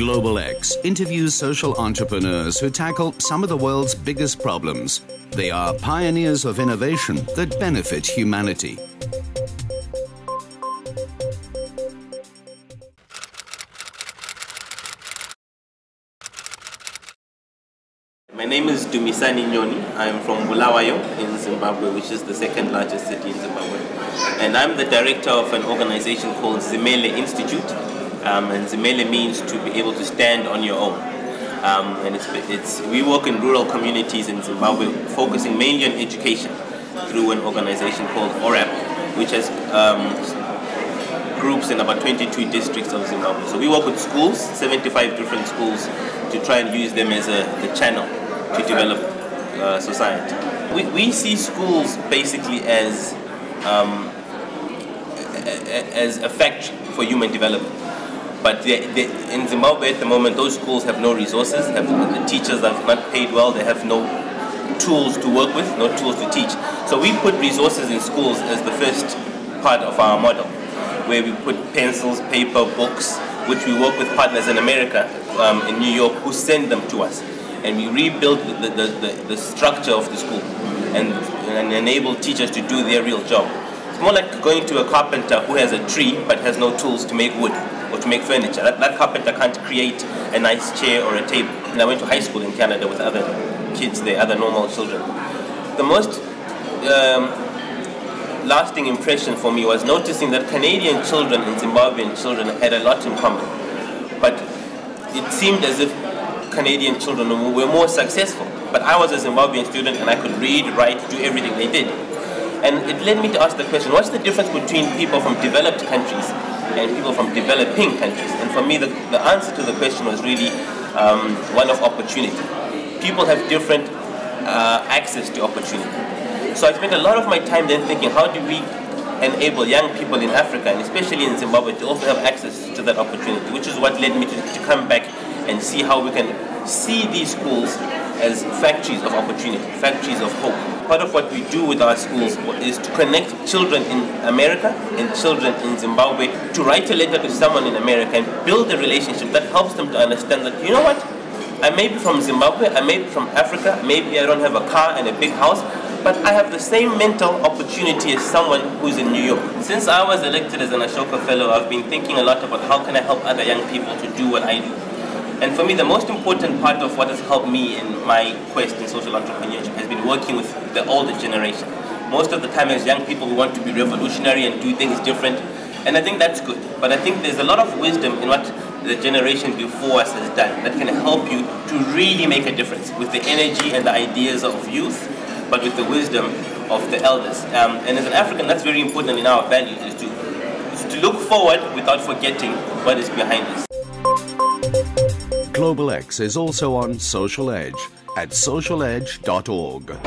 Global X interviews social entrepreneurs who tackle some of the world's biggest problems. They are pioneers of innovation that benefit humanity. My name is Dumisani Nyoni. I'm from Bulawayo in Zimbabwe, which is the second largest city in Zimbabwe. And I'm the director of an organization called Zimele Institute. And Zimele means to be able to stand on your own. We work in rural communities in Zimbabwe, focusing mainly on education through an organization called ORAP, which has groups in about 22 districts of Zimbabwe. So we work with schools, 75 different schools, to try and use them as the channel to develop society. We see schools basically as a factory for human development. But in Zimbabwe at the moment, those schools have no resources, the teachers are not paid well, they have no tools to work with, no tools to teach. So we put resources in schools as the first part of our model, where we put pencils, paper, books, which we work with partners in America, in New York, who send them to us. And we rebuild the structure of the school and enable teachers to do their real job. It's more like going to a carpenter who has a tree but has no tools to make wood or to make furniture. That carpenter can't create a nice chair or a table. And I went to high school in Canada with other kids there, other normal children. The most lasting impression for me was noticing that Canadian children and Zimbabwean children had a lot in common. But it seemed as if Canadian children were more successful. But I was a Zimbabwean student and I could read, write, do everything they did. And it led me to ask the question, what's the difference between people from developed countries and people from developing countries? And for me, the answer to the question was really one of opportunity. People have different access to opportunity. So I spent a lot of my time then thinking, how do we enable young people in Africa, and especially in Zimbabwe, to also have access to that opportunity, which is what led me to come back and see how we can see these schools as factories of opportunity, factories of hope. Part of what we do with our schools is to connect children in America and children in Zimbabwe, to write a letter to someone in America and build a relationship that helps them to understand that, you know what, I may be from Zimbabwe, I may be from Africa, maybe I don't have a car and a big house, but I have the same mental opportunity as someone who's in New York. Since I was elected as an Ashoka Fellow, I've been thinking a lot about how can I help other young people to do what I do. And for me, the most important part of what has helped me in my quest in social entrepreneurship has been working with the older generation. Most of the time as young people, we want to be revolutionary and do things different. And I think that's good. But I think there's a lot of wisdom in what the generation before us has done that can help you to really make a difference with the energy and the ideas of youth, but with the wisdom of the elders. And as an African, that's very important in our values, is to look forward without forgetting what is behind us. Global X is also on Social Edge at socialedge.org.